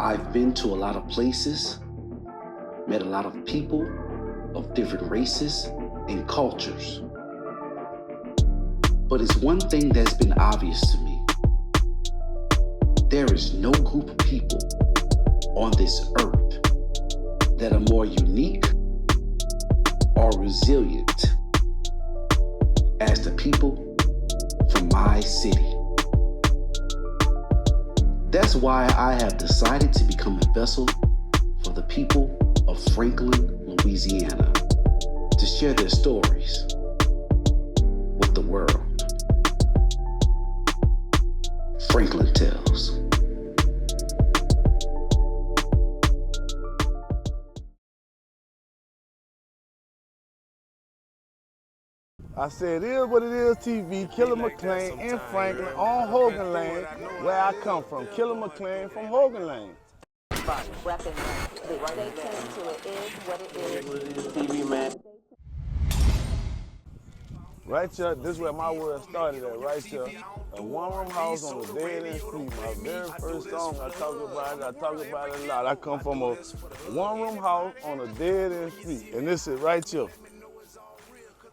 I've been to a lot of places, met a lot of people of different races and cultures. But it's one thing that's been obvious to me. There is no group of people on this earth that are more unique or resilient as the people from my city. That's why I have decided to become a vessel for the people of Franklin, Louisiana, to share their stories with the world. Franklin Tells. I said, it is what it is TV, Killa McClain in Franklin on Hogan Lane, where I come from. Killa McClain from Hogan Lane. Weapon, stay tuned to It Is What It Is TV, man. Right here, this is where my world started at, right here. A one-room house on a dead-end street. My very first song, I talk about it a lot. I come from a one-room house on a dead-end street, and this is right here.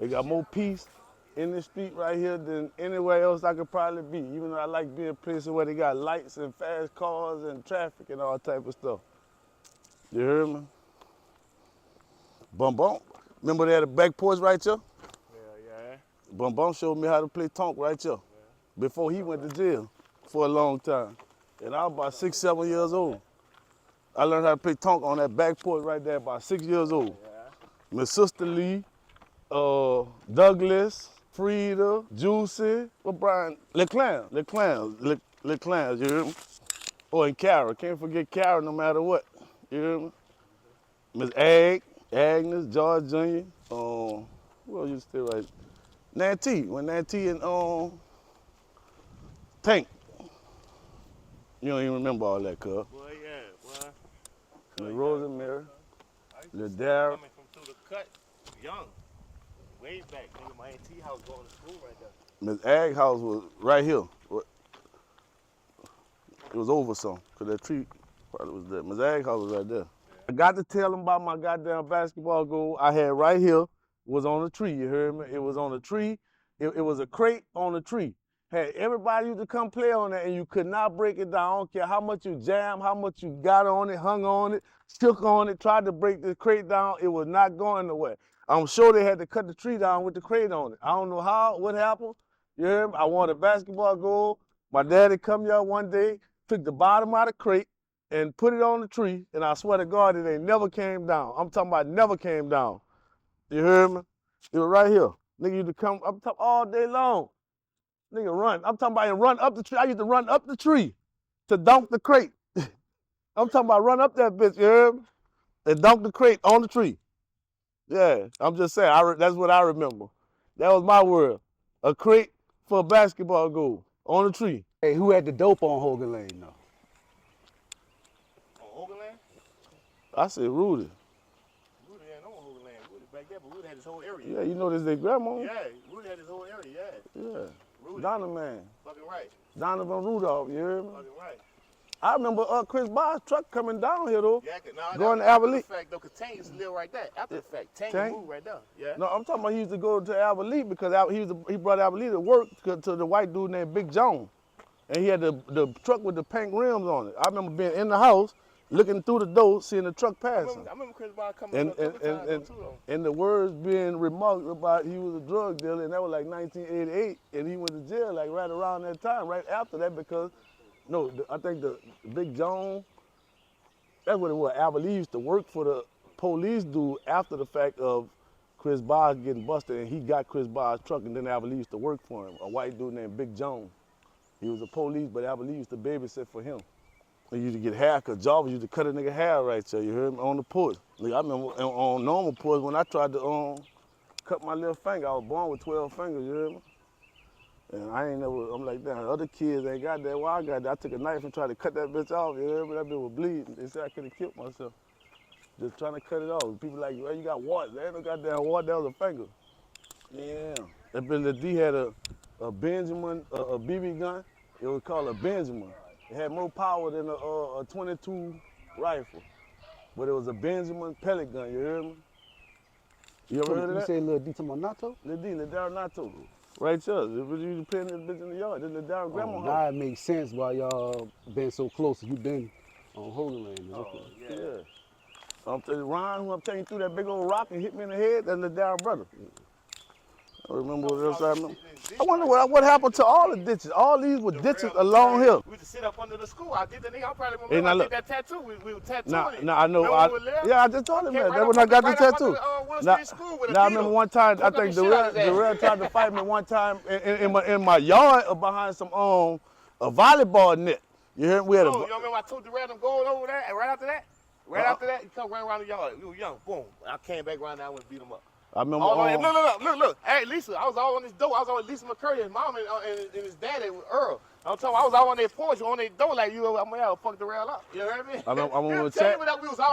They got more peace in the street right here than anywhere else I could probably be, even though I like being places where they got lights and fast cars and traffic and all type of stuff. You hear me? Bum Bum. Remember they had a back porch right here? Yeah. Bum Bum showed me how to play tonk right here before he went to jail for a long time. And I was about 6, 7 years old. I learned how to play tonk on that back porch right there about 6 years old. My sister Lee, Douglas, Frida, Juicy, Brian, LeClain, you hear me? Oh, and Kara, can't forget Kara no matter what, you hear me? Miss Agnes, George Jr., who else used to stay right? Nanty, when Nanty and Tank. You don't even remember all that, cuz. Boy, yeah, boy. Miss Rosemary, Lil Dara. Coming from through the cut, young, way back. Nigga, my auntie house going to school right there. Miss Ag house was right here. It was over some, because that tree probably was there. Miss Ag house was right there. I got to tell them about my goddamn basketball goal I had right here. Was on a tree, you heard me? It was on a tree. It was a crate on a tree. Had everybody used to come play on it, and you could not break it down. I don't care how much you jam, how much you got on it, hung on it, shook on it, tried to break the crate down. It was not going nowhere. I'm sure they had to cut the tree down with the crate on it. I don't know how, what happened. You heard me? I wanted a basketball goal. My daddy come here one day, took the bottom out of the crate, and put it on the tree, and I swear to God, it ain't never came down. I'm talking about never came down. You heard me? It was right here. Nigga used to come up top all day long. Nigga run. I'm talking about run up the tree. I used to run up the tree to dunk the crate. I'm talking about run up that bitch, you heard me? And dunk the crate on the tree. Yeah, I'm just saying, that's what I remember. That was my world. A crate for a basketball goal on the tree. Hey, who had the dope on Hogan Lane, though? On Hogan Lane? I said Rudy. Rudy ain't on Hogan Lane. Rudy back there, but Rudy had his whole area. Yeah, you know this their grandma? Yeah, Rudy had his whole area, yeah. Yeah. Rudy. Donna Man. Fucking right. Donovan Rudolph, you hear me? Fucking right. I remember Chris Barr's truck coming down here though. Yeah, nah, going to after Abilene. the fact though, cause Tank used to live right there. After the fact, Tank moved right there. Yeah. No, I'm talking about he used to go to Abilene because he brought Abilene to work to the white dude named Big John. And he had the truck with the pink rims on it. I remember being in the house, looking through the door, seeing the truck passing. I remember Chris Bar coming up a couple times too though. And the words being remarked about he was a drug dealer, and that was like 1988, and he went to jail like right around that time, right after that, because I think the Big John, that's what it was. Abilene used to work for the police dude after the fact of Chris Barr getting busted, and he got Chris Barr's truck, and then Abilene used to work for him, a white dude named Big John. He was a police, but Abilene used to babysit for him. They used to get hair, because Jarvis used to cut a nigga hair right there, you heard me, on the porch. Like, I remember on normal porch, when I tried to cut my little finger, I was born with 12 fingers, you heard me? And I ain't never, I'm like, damn, other kids ain't got that. Well, I got that. I took a knife and tried to cut that bitch off, you heard me? That bitch was bleeding. They said I could have killed myself. Just trying to cut it off. People like, well, you got warts. There ain't no goddamn wart, that was a finger. Yeah. That bitch, D had a Benjamin, a BB gun. It was called a Benjamin. It had more power than a 22 rifle. But it was a Benjamin pellet gun, you hear me? You ever heard of You that? say Lil D to my Nato? Lil D, Lil Darryl Nato. Right there. You playing this bitch in the yard. This Lil Darryl grandma Oh, house. now it makes sense why y'all been so close. You been on Holy Lane. Okay. Yeah. I'm telling you, Ron, who I'm telling you threw that big old rock and hit me in the head, that's Lil Darryl brother. I remember what else I remember. I wonder what happened to all the ditches. All these were ditches along here. We used to sit up under the school. I did the nigga. I probably Hey, remember now I look. did that tattoo. We were tattooing Now, it. I know. Remember when we left? Yeah, I just told him Came that. right That's up when I under- got the right up tattoo. under, Will Now, Street School with a now I remember needle. one time, I Took up think the shit out of his ass. Darrell tried to fight me one time in my yard or behind some a volleyball net. You hear me? We had Oh, you remember I told the random going over there, and right after that, he come right around the yard. We were young, boom. I came back around there and went beat him up. I remember. Look. Hey, Lisa, I was all on this door. I was on Lisa McCurry, his mom, and his daddy, Earl. I'm talking. I was all on their porch, on their door, like I'm gonna fuck the rail up. You heard me? I remember Chad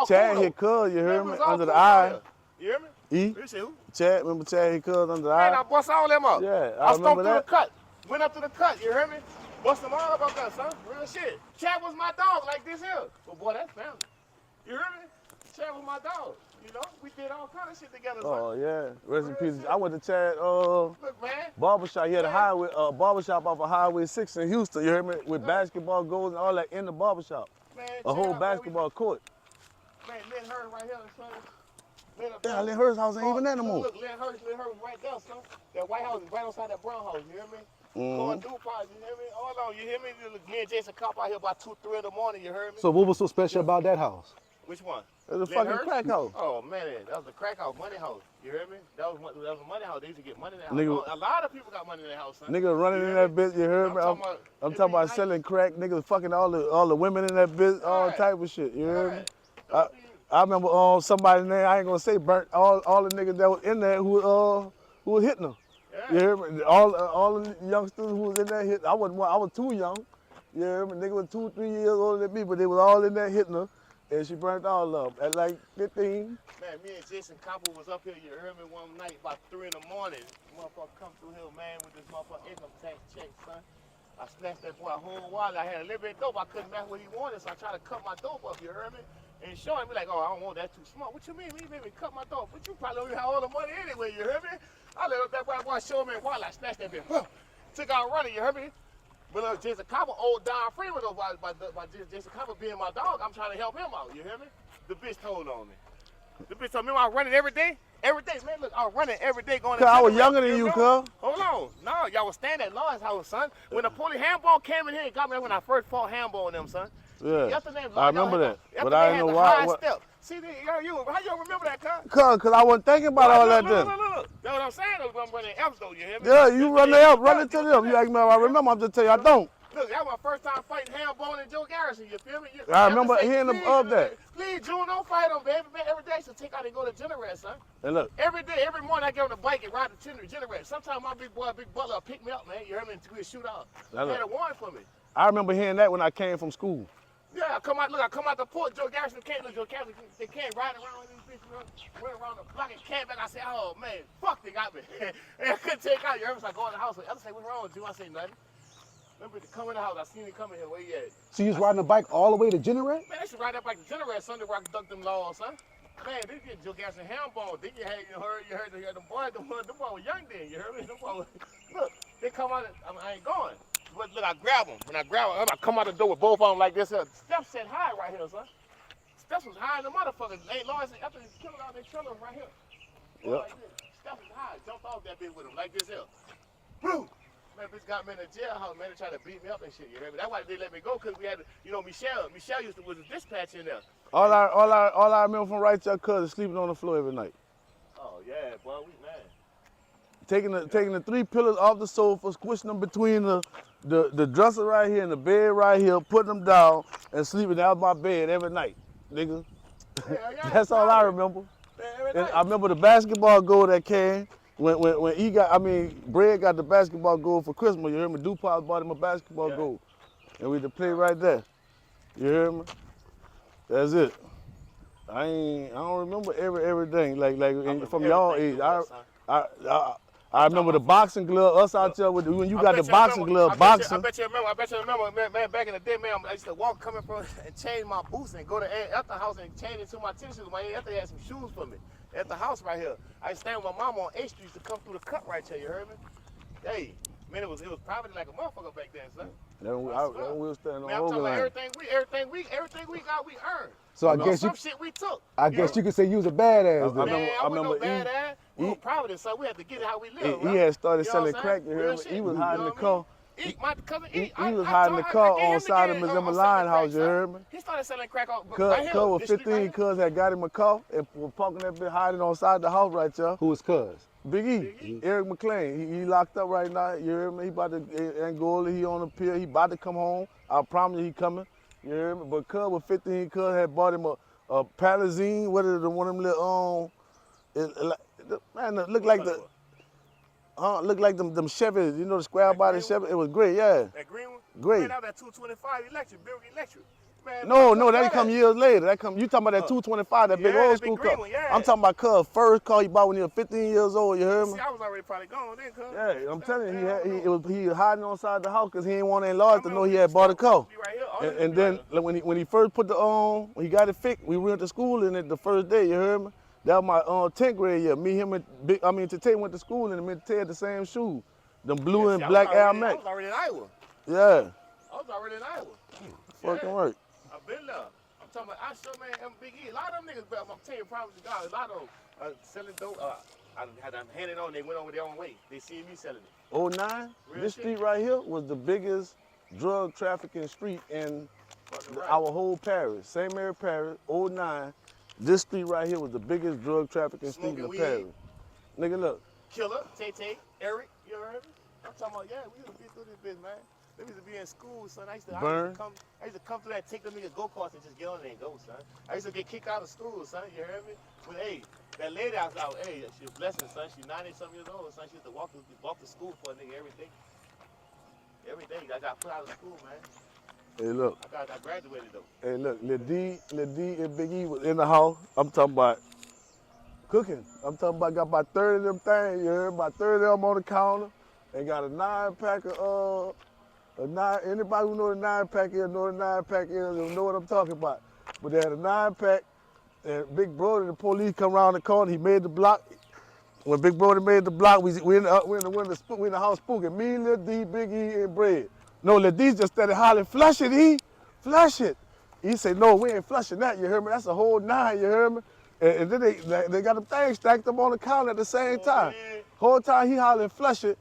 Chad hit cuz, you heard me, under the eye. You hear me? E. You say who? Chad, remember Chad hit cuz under the Man, I eye? bust all them up. Yeah, I I stomped remember through that. the cut. Went up to the cut, you hear me? Bust them all up out there, son. Real shit. Chad was my dog like this here. But boy, that's family. You hear me? Chad was my dog. You know, we did all kind of shit together, son. Oh yeah, rest in peace. I went to Chad Look, man. barbershop. He had a barbershop off of Highway 6 in Houston. You heard me? With basketball goals and all that in the barbershop. Man, A whole Chad, basketball court. Man, Lynn Hurst right here, son. Lynn up Yeah, there. Lynn Hurst house ain't even there no more. Look, Lynn Hurst was right there, son. That White House is right outside that brown house, you hear me? Going through parts, you hear me? Hold on, you hear me? Look, me and Jason Cop out here about 2, 3 in the morning, you heard me? So what was so special about that house? Which one? It was a Lynn fucking Hurst? crack house. Oh man, that was the crack house, money house. You hear me? That was a money house. They used to get money in that house. Nigga- A lot of people got money in that house, son. Niggas running You in hear that me? bitch, you heard me? I'm talking about selling crack, niggas fucking all the women in that bitch, all Right. type of shit, you heard me? Right. I remember somebody's name, I ain't gonna say, burnt all the niggas that was in there who was hitting them. Yeah. You hear me? All the youngsters who was in there hitting, I was too young. You hear me? Nigga was 2, 3 years older than me, but they was all in there hitting her. And she burnt all of them at like 15. Man, me and Jason Copper was up here, you heard me, one night about 3 in the morning. Motherfucker come through here, man, with this motherfucker income tax check, son. I snatched that boy a whole wallet. I had a little bit of dope. I couldn't match what he wanted, so I tried to cut my dope up, you heard me? And showing me like, oh, I don't want that too small. What you mean? You made me cut my dope. But you probably don't even have all the money anyway, you heard me? I let up that boy show me a wallet. I snatched that bitch. Took out running, you heard me? But Jason Copper owed Don Freeman though by Jason Copper being my dog. I'm trying to help him out, you hear me? The bitch told on me. The bitch told me I was running every day. Every day, man, look, I was running every day going to Cause I was Cigarette, younger than you, know? cuz. Hold on. No, y'all was staying at Lawrence house, son. When the police handball came in here and got me when I first fought handball on them, son. Yeah, I remember that. But I didn't know why. Step. See, how you remember that, cuz? Cause I wasn't thinking about all that then. Look. That's what I'm saying. I'm running F's though, you hear me? Yeah, you run there, run it to them. You ask me if I remember, I'm just telling you I don't. Look, that was my first time fighting handball and Joe Garrison, you feel me? I remember hearing of that. Please, June, don't fight him, baby. Man, every day, so take out and go to Generate, son. And look, Every day, every morning, I get on the bike and ride to Generate. Sometimes my big boy, Big Butler, pick me up, man. You heard me? We'll shoot out. They had a warrant for me. I remember hearing that when I came from school. Yeah, I come out the port. Joe Garrison came, they came riding around with these bitches, went around the block and came back. I said, oh, man, fuck, they got me. And I couldn't take out. You heard me? So I go in the house. The other say, what's wrong with you? I say, nothing. Remember to come in the house. I seen him coming here. Where he at? So you was riding a bike all the way to Generate? Man, they should ride that bike to Generate Sunday where I can duck them laws, son. Man, they get Joe Garrison handball. Then you heard them boys, them boys were young then. You heard me? Them boys, look, they come out. I ain't going. But look, I grab them. When I grab them, I come out the door with both of them like this. Steph said hi right here, son. Steph was high in the motherfuckers. Hey, Lawrence, after they killed out, they killed him right here. Yep. Like this. Steph was high. Jumped off that bitch with him like this here. Boom. Man, bitch got me in the jailhouse, man. They tried to beat me up and shit. You hear me? That's why they let me go, because we had, Michelle. Michelle was a dispatch in there. All I remember from right there, cuz sleeping on the floor every night. Oh yeah, boy, we mad. Taking the 3 pillars off the sofa, squishing them between the dresser right here and the bed right here, putting them down and sleeping out my bed every night, nigga. Yeah, That's all I remember. Man, every And night. I remember the basketball goal that came when Brad got the basketball goal for Christmas. You hear me? DuPont bought him a basketball goal, and we had to play right there. You hear me? That's it. I don't remember everything like from y'all age. I I remember the boxing glove, us out there with when you got the boxing glove, boxing. I bet you remember, man, back in the day, man, I used to walk coming from and change my boots and go to at the house and change it to my tennis shoes. My aunt had some shoes for me at the house right here. I used to stand with my mom on 8th Street to come through the cut right here, you heard me? Hey, man, it was poverty like a motherfucker back then, son. Then we was standing on Man, I'm talking about overland. everything we got, we earned. So I guess some shit we took. I guess you could say you was a badass then. Man, I remember wasn't no badass. We were Providence, so we had to get it how we live. He had started selling crack, you heard me? He was hiding the car. He was hiding the car on side of Miss Emma Line house, you heard me? He started selling crack on Cuz was 15, Cuz had got him a car and was parking that bitch hiding on side the house right there. Who was Cuz? Big E, Eric McClain. He locked up right now, you heard me? He about to, Angola, he on the pier, he about to come home. I promise you he coming, you heard me? But Cuz was 15, Cuz had bought him a Palazine, what is it, one of them little, man, it looked like look like them Chevys, you know, the square body Chevy. It was great, yeah. That green one? Great. Man, that was that 225 electric, Bill Electric. Man, No, that come years later. You talking about that 225, that big old school car. One, yeah. I'm talking about Cuz first car he bought when he was 15 years old, you heard me? See, I was already probably gone then, Cuz. Yeah, I'm telling you, he was hiding on side the house because he didn't want any lawyers to know he had bought a car. And then like, when he first put when he got it fixed, we went to school in it the first day, you heard me? That was my 10th grade year. Me, him, and Tate went to school and me and Tate had the same shoes. Them blue and black Air Max. I was already in Iowa. Yeah. I was already in Iowa. Fucking work. I've been there. I'm talking about, I sure, man, Big E. A lot of them niggas, I'm telling you, promise to God, a lot of them selling dope. I had them handed on, they went on their own way. They see me selling it. 09, this street right here was the biggest drug trafficking street in our whole parish. St. Mary Parish, 09. This street right here was the biggest drug trafficking street in the parish. Nigga, look. Killa, Tay, Eric, you heard me? I'm talking about, yeah, we used to be through this bitch, man. They used to be in school, son. I used to come through that, take them niggas go-karts and just get on there and go, son. I used to get kicked out of school, son, you heard me? But hey, that lady out, hey, she was blessed, son. She's 90-something years old, son. She used to walk to school for a nigga every day. Every day, I got put out of school, man. Hey, look. I graduated, though. Hey, look, Lil D and Big E was in the house. I'm talking about cooking. I'm talking about got about 30 of them things, you heard? About 30 of them on the counter. And got a 9-pack of, anybody who know the 9-pack is, know the 9-pack is, know what I'm talking about. But they had a 9-pack, and Big Brody, the police come around the corner, he made the block. When Big Brody made the block, we in the house spooking. Me, Lil D, Big E, and Bread. No, Lil D just started hollering, flush it, E, flush it. He said, no, we ain't flushing that, you heard me? That's a whole 9, you heard me? And then they got them things stacked up on the counter at the same time. Whole time he hollering, flush it.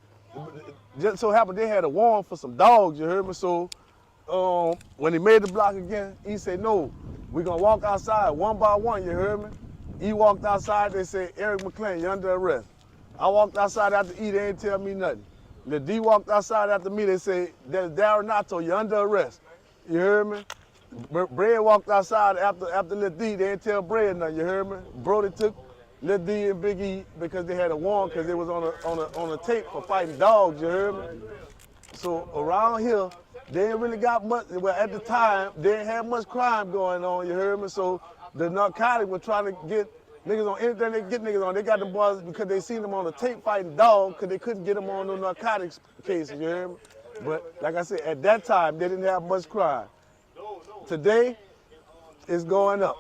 Just so happened they had a warrant for some dogs, you heard me? So when he made the block again, he said, no, we're gonna walk outside one by one, you heard me? He walked outside, they said, Eric McClain, you're under arrest. I walked outside after E, they didn't tell me nothing. The D walked outside after me, they said, there's Darren Nato, you're under arrest. You heard me? Bread walked outside after Lil D, they didn't tell Bread nothing, you heard me? Brody took Lil D and Big E because they had a warrant because they was on a tape for fighting dogs, you heard me? So around here, they ain't really got much, well at the time, they didn't have much crime going on, you heard me? So the narcotic were trying to get niggas on anything they get niggas on. They got them boys because they seen them on the tape fighting dogs because they couldn't get them on no narcotics cases, you heard me? But like I said, at that time, they didn't have much crime. Today, it's going up.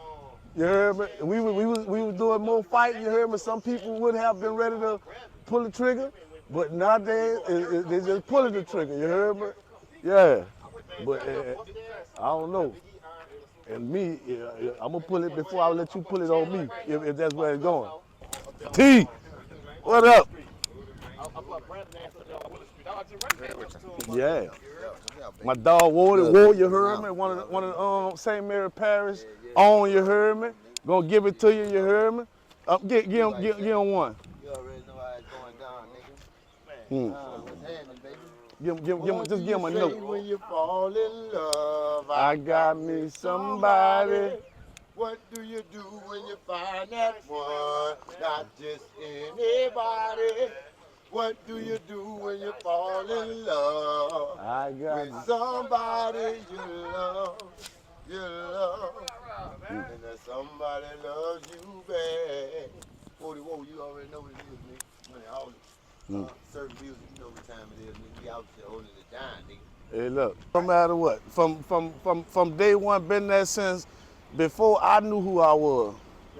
You heard me? We was doing more fighting, you heard me? Some people would have been ready to pull the trigger, but nowadays, they just pulling the trigger, you heard me? Yeah, but I don't know. And me, I'm gonna pull it before I let you pull it on me, if that's where it's going. T, what up? Yeah. My dog Ward, you heard me? One of the St. Mary Parish on, you heard me? Gonna give it to you, you heard me? Give him one. You already know how it's going down, nigga. What's happening, baby? Just give him a note. When you fall in love, I got me somebody. What do you do when you find that one? Not just anybody. What do you do when you fall in love? I got with somebody you love, and that somebody loves you bad. 40, whoa, you already know what it is, nigga. Money, all Certain music, you know what time it is, nigga. We out there holding it down, nigga. Hey, look, no matter what, from day one, been there since before I knew who I was.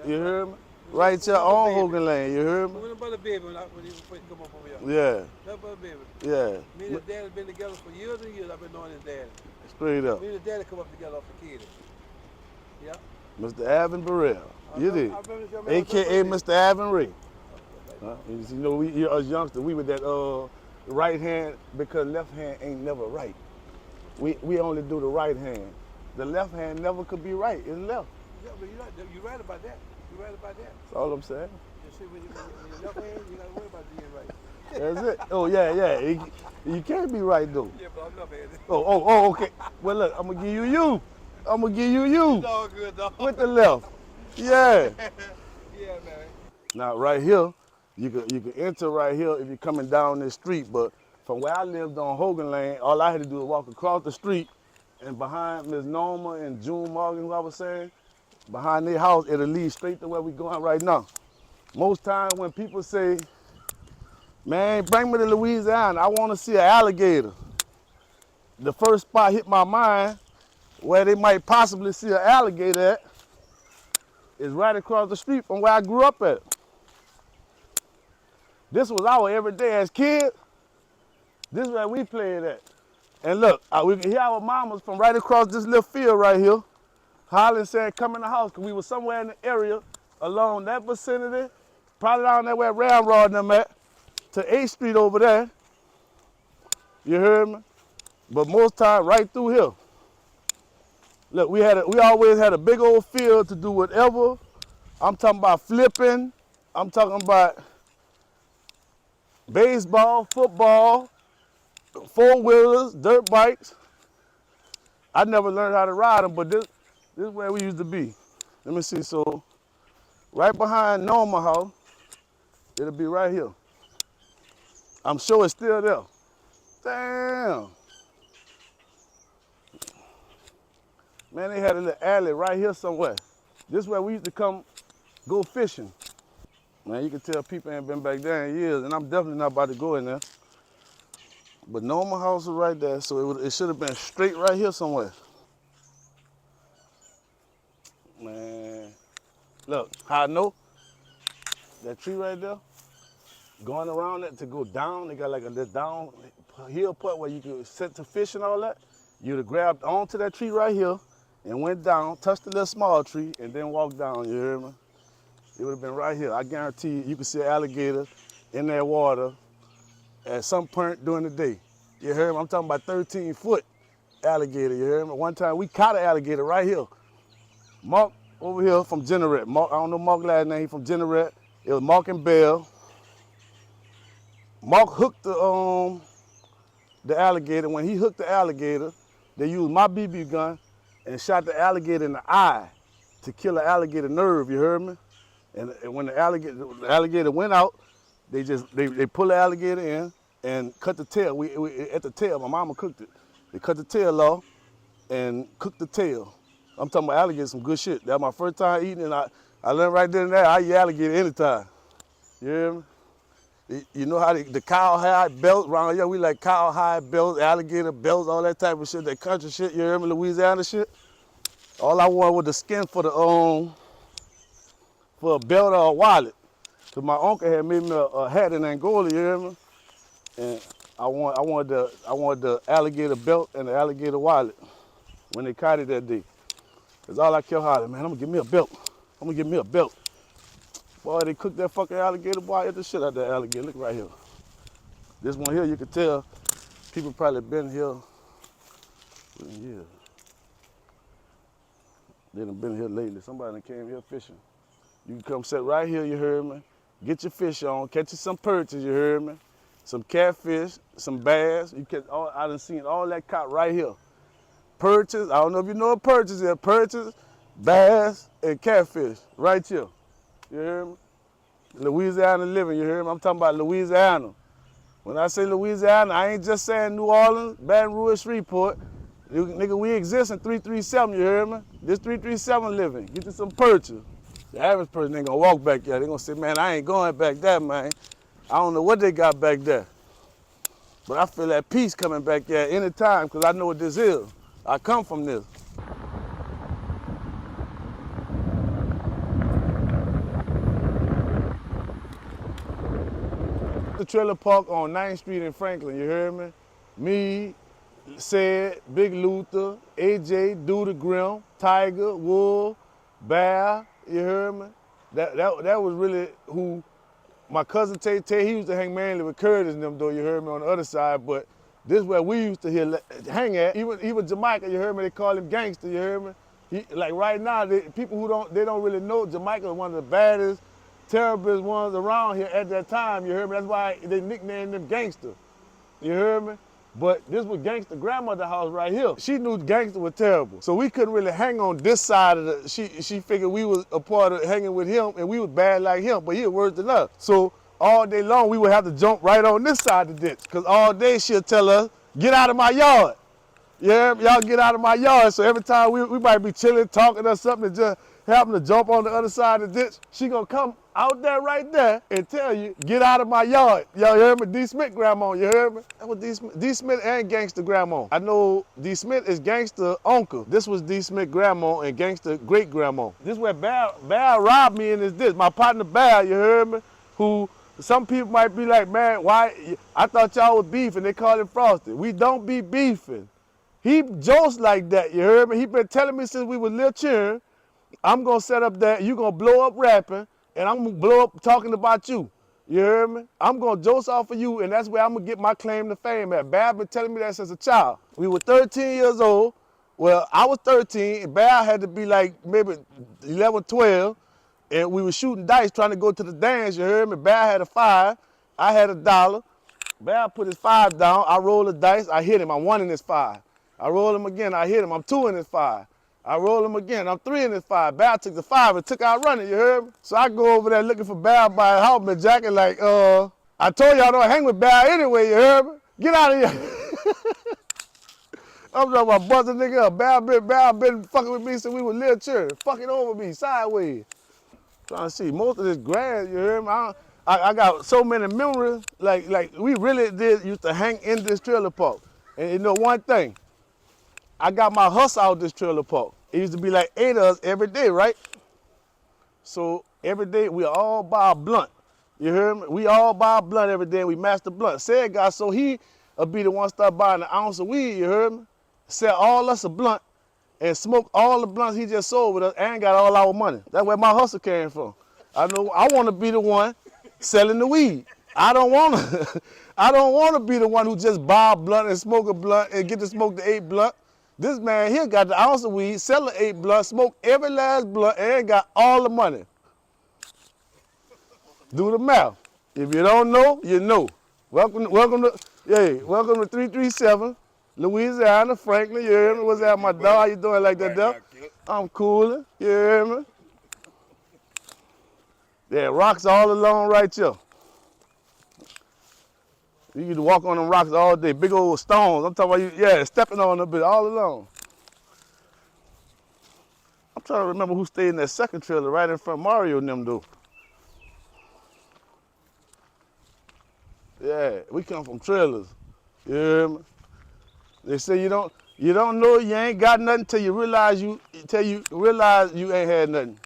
You hear me? Right here on Hogan Lane, you hear me? When about a baby when he first come up over here? Yeah, That's about a baby. yeah, Me and his dad have been together for years and years. I've been knowing his dad. straight up. Me and his dad come up together off the kid. Yeah. Mr. Alvin Burrell, you did. I remember this young man AKA was Mr. Alvin Ray. You know, we as youngsters, we with that right hand because left hand ain't never right. We only do the right hand. The left hand never could be right. It's left. Yeah, but you're right about that. You're right about that. That's all I'm saying. You see, when you're left hand, you got to worry about being right. That's it. Oh yeah. You can't be right though. Yeah, but I'm left handed. Oh, okay. Well, look, I'm gonna give you you. I'm gonna give you you. It's all good, dog. With the left. Yeah. Yeah, man. Now right here, you can enter right here if you're coming down this street. But from where I lived on Hogan Lane, all I had to do was walk across the street, and behind Miss Norma and June Morgan, who I was saying, behind their house, it'll lead straight to where we're going right now. Most times when people say, man, bring me to Louisiana, I want to see an alligator. The first spot hit my mind where they might possibly see an alligator at is right across the street from where I grew up at. This was our everyday as kids. This is where we played at. And look, we can hear our mamas from right across this little field right here, hollering saying, come in the house, because we were somewhere in the area along that vicinity, probably down there where Ramrod and them at, to 8th Street over there. You heard me? But most time right through here. Look, we always had a big old field to do whatever. I'm talking about flipping. I'm talking about baseball, football, four-wheelers, dirt bikes. I never learned how to ride them, but this is where we used to be. Let me see, so right behind Norma house, it'll be right here. I'm sure it's still there. Damn. Man, they had a little alley right here somewhere. This is where we used to come go fishing. Man, you can tell people ain't been back there in years, and I'm definitely not about to go in there. But Norma house is right there, so it should have been straight right here somewhere. Man, look, how I know? That tree right there, going around it to go down, they got like a little downhill part where you could set to fish and all that. You'd have grabbed onto that tree right here and went down, touched the little small tree, and then walked down, you hear me? It would have been right here. I guarantee you could see an alligator in that water at some point during the day. You hear me? I'm talking about 13-foot alligator, you hear me? One time we caught an alligator right here. Mark over here from Generette. Mark, I don't know Mark's last name, he from Generette. It was Mark and Bell. Mark hooked the alligator. When he hooked the alligator, they used my BB gun and shot the alligator in the eye to kill the alligator nerve, you heard me? And when the alligator went out, they pull the alligator in and cut the tail. We at the tail, my mama cooked it. They cut the tail off and cooked the tail. I'm talking about alligator, some good shit. That was my first time eating, and I learned right then and there, I eat alligator anytime. You hear me? You know how the cowhide belt around here, we like cowhide belts, alligator belts, all that type of shit, that country shit, you hear me, Louisiana shit. All I wanted was the skin for a belt or a wallet. Cause my uncle had made me a hat in Angola, you hear me? And I wanted the alligator belt and the alligator wallet when they caught it that day. That's all I kept hollering, man, I'm gonna get me a belt. I'm gonna get me a belt. Boy, they cooked that fucking alligator, boy, ate the shit out of that alligator. Look right here. This one here, you can tell people probably been here for years. They done been here lately. Somebody done came here fishing. You can come sit right here, you heard me? Get your fish on, catch you some perches, you heard me? Some catfish, some bass. I done seen all that caught right here. Perches, I don't know if you know what perches is. Perches, bass, and catfish, right here. You hear me? Louisiana living, you hear me? I'm talking about Louisiana. When I say Louisiana, I ain't just saying New Orleans, Baton Rouge, Shreveport. Nigga, we exist in 337, you hear me? This 337 living. Get you some perches. The average person ain't gonna walk back there. They gonna say, man, I ain't going back there, man. I don't know what they got back there. But I feel that peace coming back there anytime because I know what this is. I come from this. The trailer park on 9th Street in Franklin, you hear me? Me, Said, Big Luther, AJ, Duda Grim, Tiger, Wolf, Bear, you hear me? That was really who my cousin Tay, he used to hang mainly with Curtis and them though, you heard me, on the other side, but this is where we used to hang at. Even Jamaica, you heard me, they call him gangster, you heard me? Like right now, people who don't really know, Jamaica is one of the baddest, terriblest ones around here at that time, you heard me? That's why they nicknamed them gangster, you heard me? But this was gangster grandmother's house right here. She knew gangster was terrible. So we couldn't really hang on this side of the, she figured we was a part of hanging with him and we was bad like him, but he was worse than us. So all day long we would have to jump right on this side of the ditch. Cause all day she'll tell us, get out of my yard. Yeah, y'all get out of my yard. So every time we might be chilling, talking or something, and just happen to jump on the other side of the ditch, she gonna come out there right there and tell you, get out of my yard. Y'all heard me? D. Smith grandma, you heard me? That was D. Smith and gangster grandma. I know D. Smith is gangster uncle. This was D. Smith grandma and gangster great grandma. This is where Bear robbed me in this ditch. My partner Bear, you heard me? Who some people might be like, man, why? I thought y'all was beefing. They call it Frosty. We don't be beefing. He jokes like that, you heard me? He been telling me since we was little children, I'm gonna set up that, you gonna blow up rapping, and I'm gonna blow up talking about you. You heard me? I'm gonna joke off of you, and that's where I'm gonna get my claim to fame at. Bear been telling me that since a child. We were 13 years old. Well, I was 13, and Bear had to be like maybe 11, 12, and we were shooting dice trying to go to the dance, you heard me? Bear had a $5, I had $1. Bear put his $5 down, I rolled the dice, I hit him, I'm 1 in his 5. I roll him again, I hit him, I'm 2 in his 5. I roll him again, I'm 3 in his 5. Bear took the 5 and took out running, you heard me? So I go over there looking for Bear by his helmet jacket like, I told y'all don't hang with Bear anyway, you heard me? Get out of here. I'm talking about busting nigga up. Bear been fucking with me since we were little children, fucking over me, sideways. Trying to see most of this grass, you heard me? I got so many memories, like we really used to hang in this trailer park. And you know one thing, I got my hustle out this trailer park. It used to be like 8 of us every day, right? So every day we all buy a blunt. You hear me? We all buy a blunt every day and we match the blunt. Said guy, so he will be the one start buying an ounce of weed, you heard me? Sell all us a blunt and smoke all the blunts he just sold with us and got all our money. That's where my hustle came from. I know I want to be the one selling the weed. I don't want to be the one who just buy a blunt and smoke a blunt and get to smoke the 8 blunt. This man here got the ounce of weed, sell the 8 blunt, smoke every last blunt, and got all the money. Do the math. If you don't know, you know. Welcome to 337, Louisiana, Franklin. You hear me? What's that, my dog? How you doing like that, dog? I'm coolin'. You hear me? Yeah, rocks all along right here. You can walk on them rocks all day, big old stones. I'm talking about you, stepping on them, but all along. I'm trying to remember who stayed in that second trailer right in front of Mario and them, though. Yeah, we come from trailers. You hear me? They say you don't know you ain't got nothing till you realize you ain't had nothing.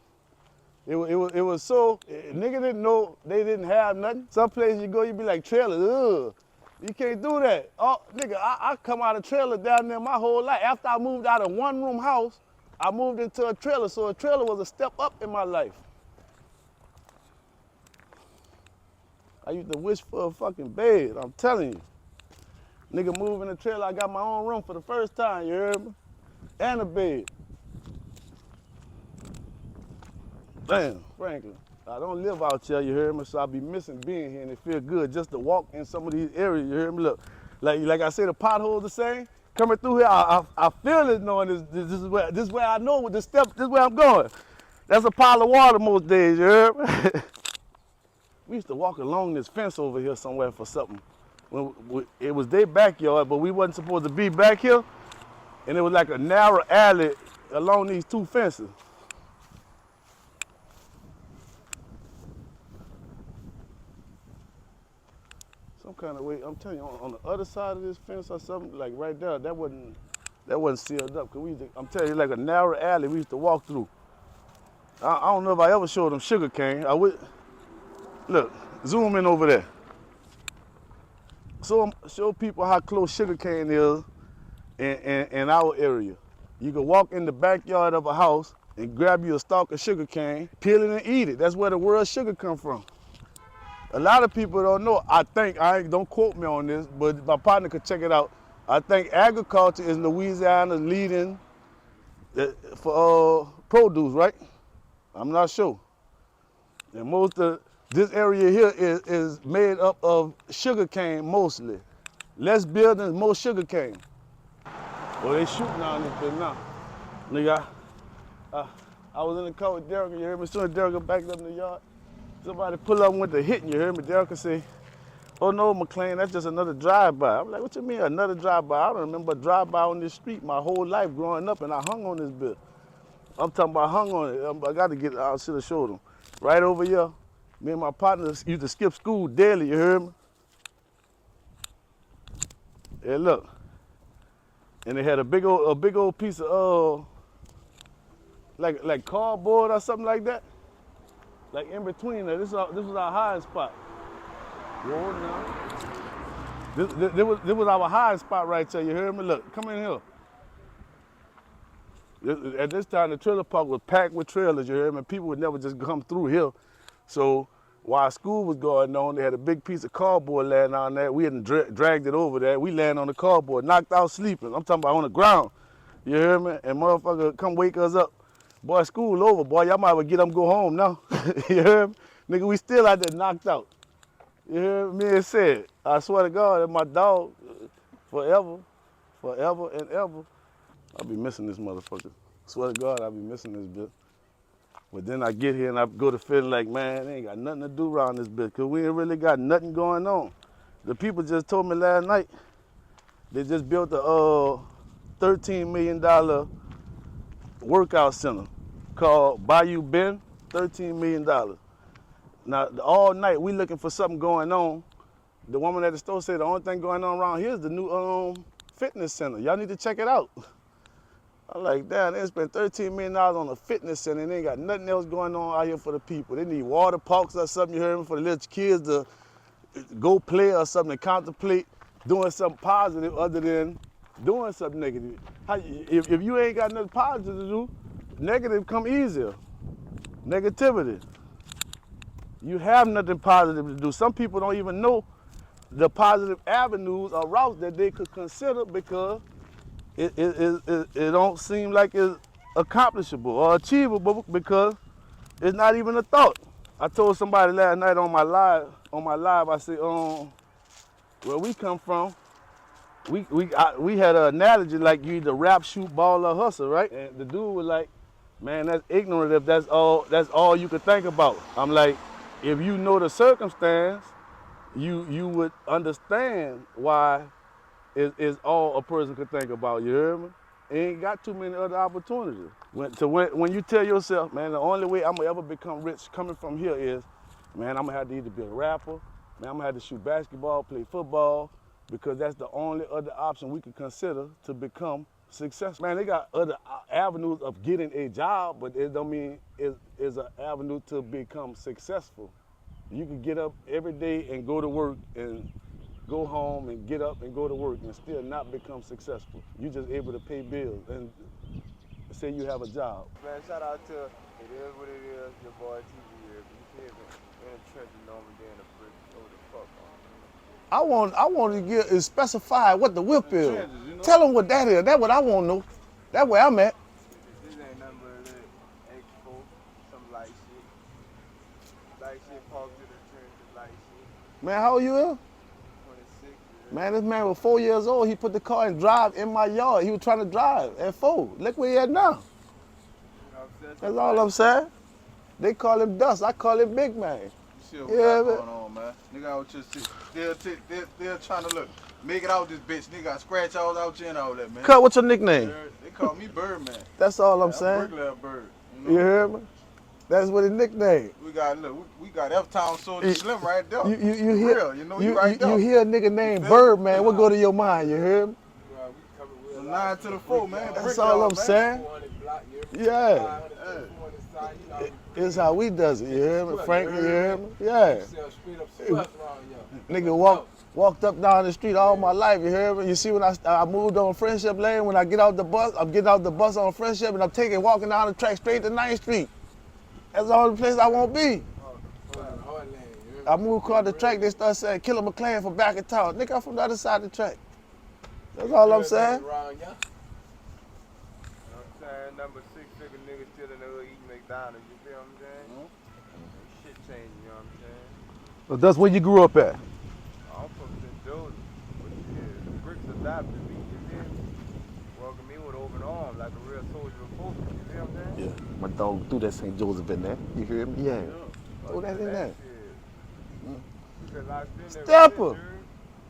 It was so, nigga didn't know they didn't have nothing. Some places you go, you be like, trailers, ugh. You can't do that. Oh, nigga, I come out of trailer down there my whole life. After I moved out of 1-room house, I moved into a trailer, so a trailer was a step up in my life. I used to wish for a fucking bed, I'm telling you. Nigga moved in a trailer, I got my own room for the first time, you heard me? And a bed. Damn, Franklin, I don't live out here, you heard me, so I be missing being here, and it feel good just to walk in some of these areas, you heard me? Look, like I say, the potholes the same. Coming through here, I feel it knowing this is where I know with the steps, this is where I'm going. That's a pile of water most days, you heard me? We used to walk along this fence over here somewhere for something. It was their backyard, but we wasn't supposed to be back here, and it was like a narrow alley along these 2 fences. kind of way. I'm telling you, on the other side of this fence or something, like right there, that wasn't sealed up. Cause I'm telling you, like a narrow alley we used to walk through. I don't know if I ever showed them sugar cane. I would, look, zoom in over there. So show people how close sugar cane is in our area. You can walk in the backyard of a house and grab you a stalk of sugar cane, peel it and eat it. That's where the world sugar come from. A lot of people don't know. Don't quote me on this, but my partner could check it out. I think agriculture is Louisiana's leading for produce, right? I'm not sure. And most of this area here is made up of sugar cane mostly. Less buildings, more sugar cane. Well, they shooting on this bit now. Nigga, I was in the car with Derek, you heard me? As soon as Derek backed up in the yard, somebody pull up and went to hit, you heard me? Derek say, oh no, McClain, that's just another drive-by. I'm like, what you mean, another drive-by? I don't remember a drive-by on this street my whole life growing up, and I hung on this bit. I'm talking about hung on it. I got to get it. I should have showed him. Right over here, me and my partners used to skip school daily, you heard me? Yeah, look. And they had a big old piece of like cardboard or something like that. Like in between there. This was our hiding spot. Whoa, now. This was our hiding spot right there, you heard me? Look, come in here. At this time, the trailer park was packed with trailers, you heard me? People would never just come through here. So while school was going on, they had a big piece of cardboard laying on there. We hadn't dragged it over there. We laying on the cardboard, knocked out sleeping. I'm talking about on the ground, you hear me? And motherfucker come wake us up. Boy, school over, boy. Y'all might well get them go home now. You hear me? Nigga, we still out there knocked out. You hear me? And said, I swear to God, that's my dog forever and ever. I'll be missing this motherfucker. Swear to God, I'll be missing this bitch. But then I get here and I go to feeling like, man, they ain't got nothing to do around this bitch, because we ain't really got nothing going on. The people just told me last night, they just built a $13 million workout center called Bayou Bend, $13 million. Now, all night we looking for something going on. The woman at the store said the only thing going on around here is the new fitness center. Y'all need to check it out. I'm like, damn, they spent $13 million on a fitness center and they ain't got nothing else going on out here for the people. They need water parks or something, you heard me, for the little kids to go play or something, to contemplate doing something positive other than doing something negative. If you ain't got nothing positive to do, negative come easier. Negativity. You have nothing positive to do. Some people don't even know the positive avenues or routes that they could consider because it don't seem like it's accomplishable or achievable because it's not even a thought. I told somebody last night on my live, I said, where we come from, we had an analogy like you either rap, shoot, ball, or hustle, right? And the dude was like, man, that's ignorant if that's all you could think about. I'm like, if you know the circumstance, you would understand why is all a person could think about, you hear me? Ain't got too many other opportunities. When you tell yourself, man, the only way I'm gonna ever become rich coming from here is, man, I'm gonna have to either be a rapper, man, I'm gonna have to shoot basketball, play football, because that's the only other option we could consider to become successful. Man, they got other avenues of getting a job, but it don't mean it's an avenue to become successful. You can get up every day and go to work and go home and get up and go to work and still not become successful. You're just able to pay bills and say you have a job. Man, shout out to It Is What It Is, your boy TV here. You feel me? In the trenches, know me, then the brick, over the fuck on. I want to get specify what the whip is. Trenches, you know? Tell them what that is. That's what I want to know. That's where I'm at. This ain't nothing but a little X4, some light shit. Light shit, parked in the trenches, light shit. Man, how old you is? 26. Man, this man was 4 years old. He put the car and drive in my yard. He was trying to drive at 4. Look where he at now. You know what I'm That's all I'm saying. They call him Dust. I call him Big Man. Shit, what got going on, man? Nigga out just still trying to look, make it out this bitch. Nigga got scratch all out you and all that, man. Cut, what's your nickname? They call me Birdman. That's all I'm I'm saying. Bird. You hear me? That's what his nickname. We got look, we got F-Town Soldier Slim right there. You hear, real, you know, you right there. You hear a nigga named Bird, man. What go to your mind? You hear me? From 9 to the 4, man. That's all I'm saying. Yeah. It's how we does it, you hear me? Frank, you hear me? Yeah. Nigga walked up down the street all my life, you hear me? You see when I moved on Friendship Lane, when I get out the bus, I'm getting out the bus on Friendship and I'm walking down the track straight to 9th Street. That's the only place I won't be. I moved across the track, they start saying Killa McClain from back in town. Nigga, I'm from the other side of the track. That's all I'm saying. Number 6 figure niggas still in the hood eating McDonald's, you feel what I'm saying? Shit changing, you know what I'm saying? So that's where you grew up at? I'm from St. Joseph, but yeah, bricks adopted me, you feel me? Welcome me with open arms like a real soldier supposed to, you feel what I'm saying? Yeah, my dog threw that St. Joseph in there. You hear me? Yeah. Throw that in there. Because I've been there.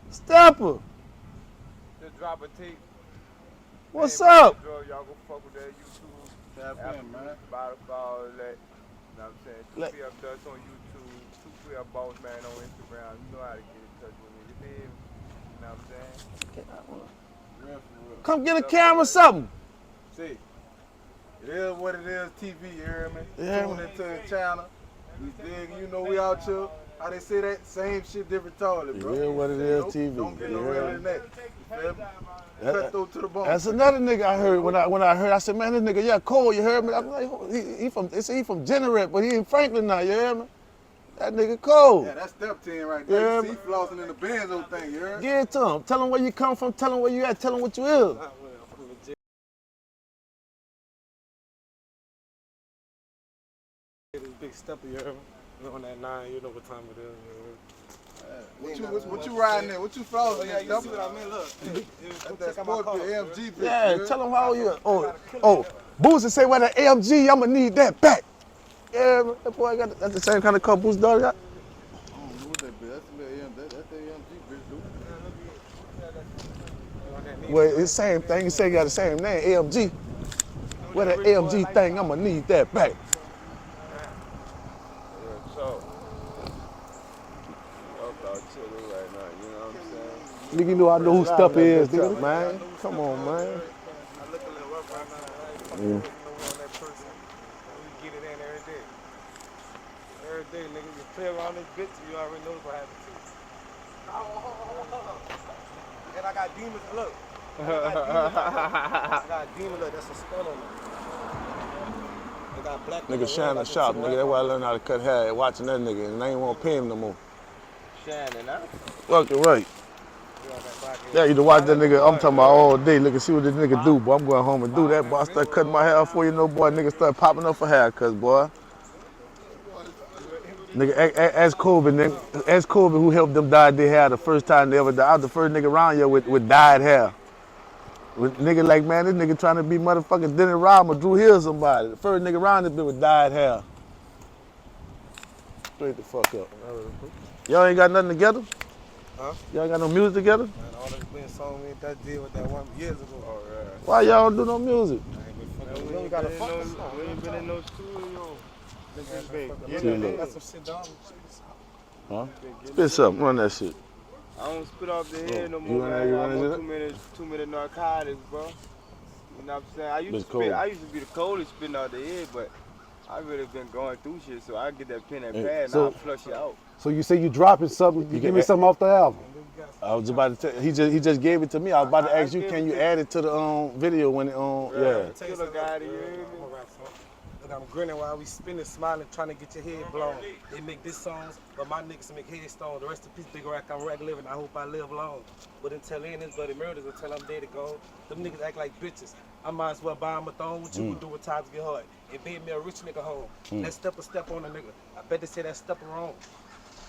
Stepper. Just drop a tape. What's up? Y'all go fuck with that YouTube. Tap in, man. Spotify, all that. You know what I'm saying? Let- 2PF Dust on YouTube. 2PF Boss Man on Instagram. You know how to get in touch with me. You feel me? You know what I'm saying? Real for real. Come get a camera or something. See, it is what it is, TV, you hear me? Yeah. Tune into the channel. We dig, you know we out here. How they say that? Same shit, different toilet, bro. It is what it is, TV. Don't get no You real hear than that. You feel me? Cut through to the bone. That's another nigga I heard when I heard. I said, man, this nigga, yeah, Cole. You heard me? I'm like, they say he from Generate, but he in Franklin now. You hear me? That nigga Cole. Yeah, that's step 10 right there. Yeah, You see flossing in the Benzo thing, you heard? Give it to him. Tell him where you come from. Tell him where you at. Tell him what you is. Big stepper, you heard me? You on that 9, you know what time it is. What you riding there? What you flossing Yeah, in? you see what I mean? Look. That's that sport bill, AMG bitch. Yeah, tell him how you. Oh, Boosie say, well, that AMG, I'ma need that back. Yeah, man, that boy got that's the same kind of car Boosie dog got. I don't know what that bitch. That's the AMG bitch, dude. Well, it's the same thing. You say you got the same name, AMG. Well, that AMG thing, I'ma need that back. So, I'm out chilling right now, you know what I'm saying? Nigga, you know I know who Stepper is, nigga. Man, come on, man. I look a little rough right now. I know that person. We get it in every day. Every day, nigga, you play around this bitch, you already know what's gonna happen to you. And I got demons, look. I got demons, look, that's a spell on me. I got black Nigga shining sharp, nigga. That's why I learned how to cut hair watching that nigga, and I ain't want to pay him no more. Shining, huh? Fucking right. Yeah, you to watch that nigga. I'm talking about all day. Look and see what this nigga do, boy. I'm going home and do that, boy. I start cutting my hair off for you, know, boy. Nigga start popping up for haircuts, boy. Nigga, ask Kobe, nigga. Ask Kobe who helped them dye their hair the first time they ever dyed. I was the first nigga around here with dyed hair. With nigga like, man, this nigga trying to be motherfucking Dennis Rodman or Drew Hill somebody. The first nigga around this bitch with dyed hair. Straight the fuck up. Y'all ain't got nothing together? Huh? Y'all ain't got no music together? Man, all that's been song me that did with that one years ago. Oh, yeah. Why y'all don't do no music? We ain't got a fuck We ain't been in no studio. Got some shit down. Huh? Spit something, run that shit. I don't spit off the head no You more, running- you man. I'm running on too many narcotics, bro. You know what I'm saying? I used It's to cold. spit. I used to be the coldest spitting out the head, but I really been going through shit, so I get that pen and Hey, pad and so- I'll flush it out. So you say you dropping something, you give me something off the album. I was about to tell he just gave it to me. I was about to ask you, can you add it to the video when it yeah. Killer guy to you. Look, I'm grinning while we spinning, smiling, trying to get your head blown. They make this songs, but my niggas make headstones. The rest of peace, big rack, I'm rack living. I hope I live long. But until then, it's bloody murders until I'm dead and gone. Them niggas act like bitches. I might as well buy them a throne. What you gonna do when times get hard? And bid me a rich nigga home. Let's step on a nigga. I bet they say that step wrong.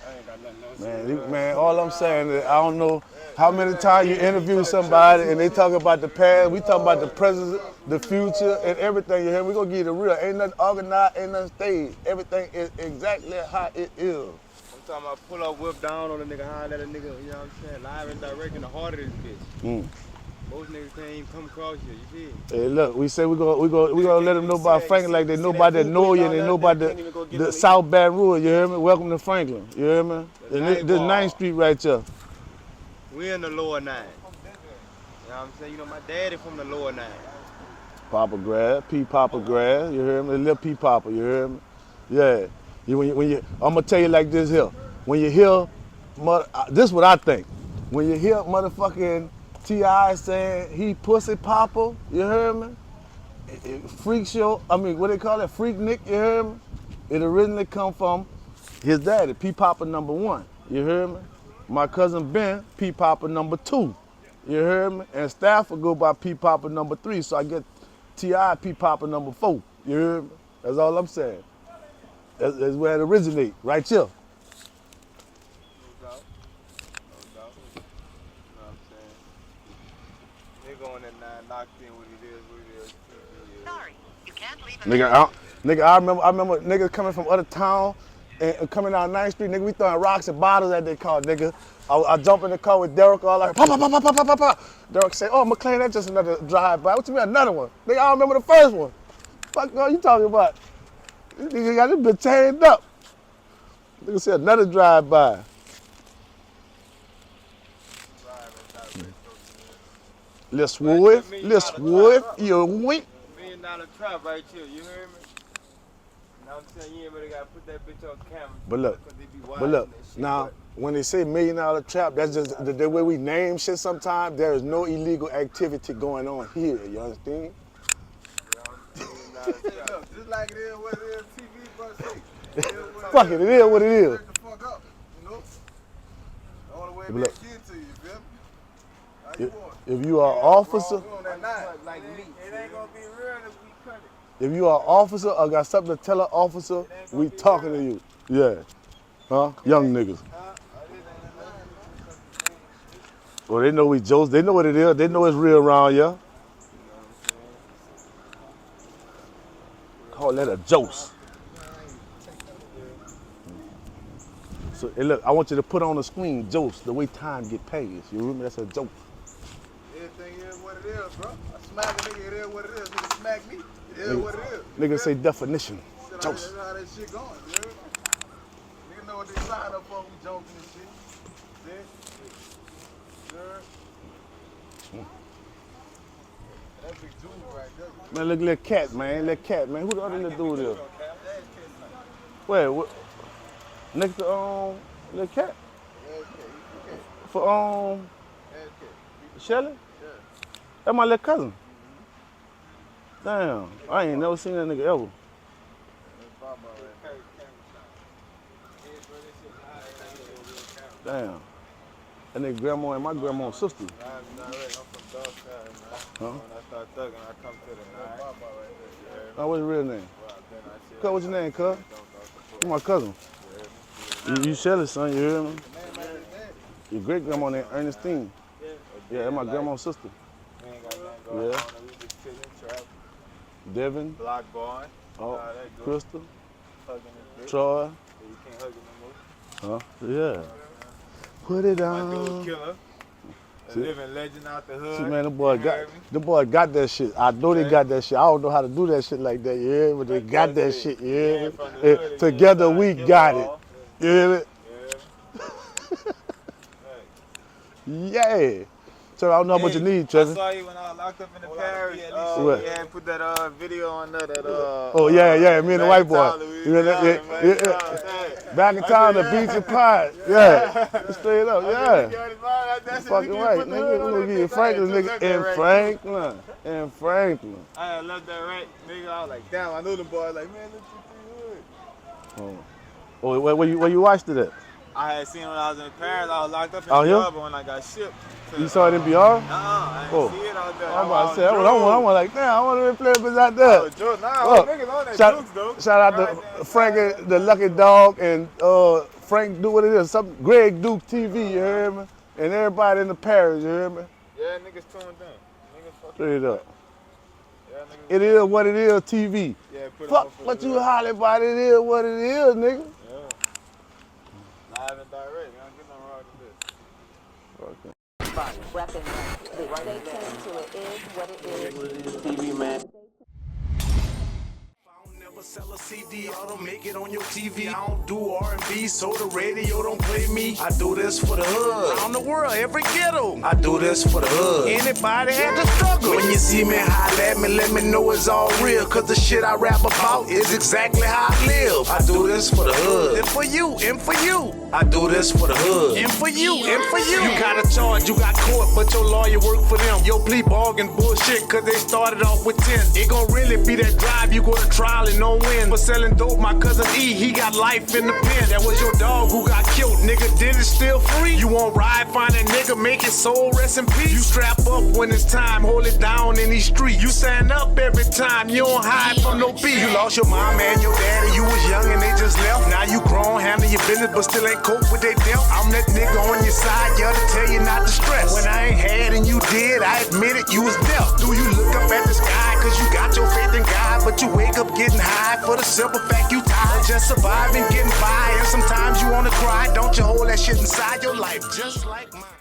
I ain't got nothing else. Man, all I'm saying is I don't know how many times you interview somebody and they talk about the past, we talk about the present, the future, and everything. You hear? We gonna give you the real. Ain't nothing organized, ain't nothing staged. Everything is exactly how it is. I'm talking about pull up, whip down on a nigga, holler at a nigga, you know what I'm saying? Live and direct in the heart of this bitch. Most niggas can't even come across here, you feel me? Hey, look, we say we gonna let them know about Franklin like they know about that Noyan and know about the South Baton Rouge, you hear me? Welcome to Franklin, you hear me? And this 9th Street right here. We in the lower 9. You know what I'm saying? You know, my daddy from the lower 9. Papa Grad, P Papa Grad, you hear me? Little P Papa, you hear me? Yeah. I'm gonna tell you like this here. When you hear, this is what I think. When you hear motherfucking T.I. saying he pussy papa, you hear me? Freak show, I mean, what they call it? Freak Nick, you hear me? It originally come from his daddy, P Papa #1, you hear me? My cousin Ben, P Papa #2, you hear me? And Stafford go by P Papa #3, so I get T.I. P Papa #4, you hear me? That's all I'm saying. That's where it originates, right here. No doubt. No doubt. You know what I'm saying? Nigga on that 9 locked in what it is. Sorry, you can't leave I remember niggas coming from other town and coming down 9th Street, nigga, we throwing rocks and bottles at their car, nigga. I jump in the car with Derek, all like, pop, pop, pop, pop, pop, pop, pop. Derek say, oh, McClain, that's just another drive-by. What you mean, another one? Nigga, I remember the first one. Fuck, what you talking about? Nigga got this bitch chained up. Nigga said another drive-by. Let's wood, you wink. $1 million trap right here, you hear me? You know what I'm saying? You ain't really gotta put that bitch on camera. But look, now, when they say $1 million trap, that's just the way we name shit sometimes. There is no illegal activity going on here, you understand? Just like it is what it is, TV, but say. Fuck it is what it is. Shut the fuck up, you know? The only way they get to you, feel me? How you want? If you are an officer, Like me. It ain't gonna be real if we cut it. if you are an officer or got something to tell an officer, we talking to you. Yeah. Huh? Young niggas. Well, they know we jokes. They know what it is. They know it's real around here. Call that a jose. So, hey, look, I want you to put on the screen, jose, the way time get paid. You remember that's a joke. Everything is what it is, bro. I smack a nigga, it is what it is. Nigga smack me, it is what it is. Niggas say definition, jose. That's how that shit going, you hear me? Nigga know what they signed up for, we joking and shit. See? Sure. That big dude right there. Man, look, little cat, man. Little cat, man. Who the other little dude is? Where? What? Next to little cat? For Shelly? Yeah. That's my little cousin. Damn, I ain't never seen that nigga ever. Damn. That nigga grandma and my grandma's sister. I'm not ready. I'm from Dogtown, man. When I start thugging, I come to the 9. Oh, what's your real name? Cuz, what's your name, cuz? You my cousin. You Shelly's son, you hear me? Your great grandma named Ernestine. Yeah, that's my grandma's sister. Yeah. Devin. Block boy. Oh, Crystal. Hugging his Troy. You can't hug him no more. Huh? Yeah. Put it My on. dude Killer. A living legend out the hood. See, man, the boy got that shit. I know they got that shit. I don't know how to do that shit like that, you hear me? But they got that shit, you hear me? Together we got it. You hear me? Yeah. So I don't know what you need, Trevor. I saw you when I was locked up in the parish. What? Yeah, put that video on there. Oh, yeah, me and the white boy. Back in town, the beach and pie. Yeah. Straight up, yeah. Fucking right, nigga. We're gonna give you Franklin, nigga. In Franklin. I left that right, nigga. I was like, damn, I knew the boy. Like, man, look at the hood. Oh, where you watched it at? I had seen when I was in Paris. I was locked up in the but when I got shipped. You saw it in BR? I didn't see it out there. I'm about to say, I want like, damn, I want to play bitch out there. Niggas on that jokes, though. Shout out to Frank, the Lucky Dog, and Frank do what it is. Greg Duke TV, you hear me? And everybody in the parish, you hear me? Yeah, niggas tuned in. Straight up. Yeah, it is what it is, TV. Yeah, fuck what you holler about, it is what it is, nigga. Yeah. Live and direct, man. Get no wrong with this. Okay. repping the right 18 to it is what it is. TV man. Sell a CD, I don't make it on your TV. I don't do R&B, so the radio don't play me. I do this for the hood. Around the world, every ghetto. I do this for the hood. Anybody had to struggle. When you see me, holler at me, let me know it's all real. Cause the shit I rap about is exactly how I live. I do this for the hood. And for you, and for you. I do this for the hood. And for you, and for you. You got a charge, you got court, but your lawyer work for them. Your plea bargain bullshit, cause they started off with 10. It gon' really be that drive, you go to trial and no win. For selling dope, my cousin E, he got life in the pen. That was your dog who got killed, nigga, did it still free? You won't ride, find a nigga, make his soul rest in peace. You strap up when it's time, hold it down in these streets. You stand up every time, you don't hide from no beef. You lost your mama and your daddy, you was young and they just left. Now you grown, handle your business, but still ain't cope with their death. I'm that nigga on your side, yeah, to tell you not to stress. When I ain't had and you did, I admit it, you was deaf. Do you look up at the sky, cause you got your faith in God, but you wake up getting high for the simple fact you tired, just surviving, getting by, and sometimes you wanna cry. Don't you hold that shit inside your life, just like mine.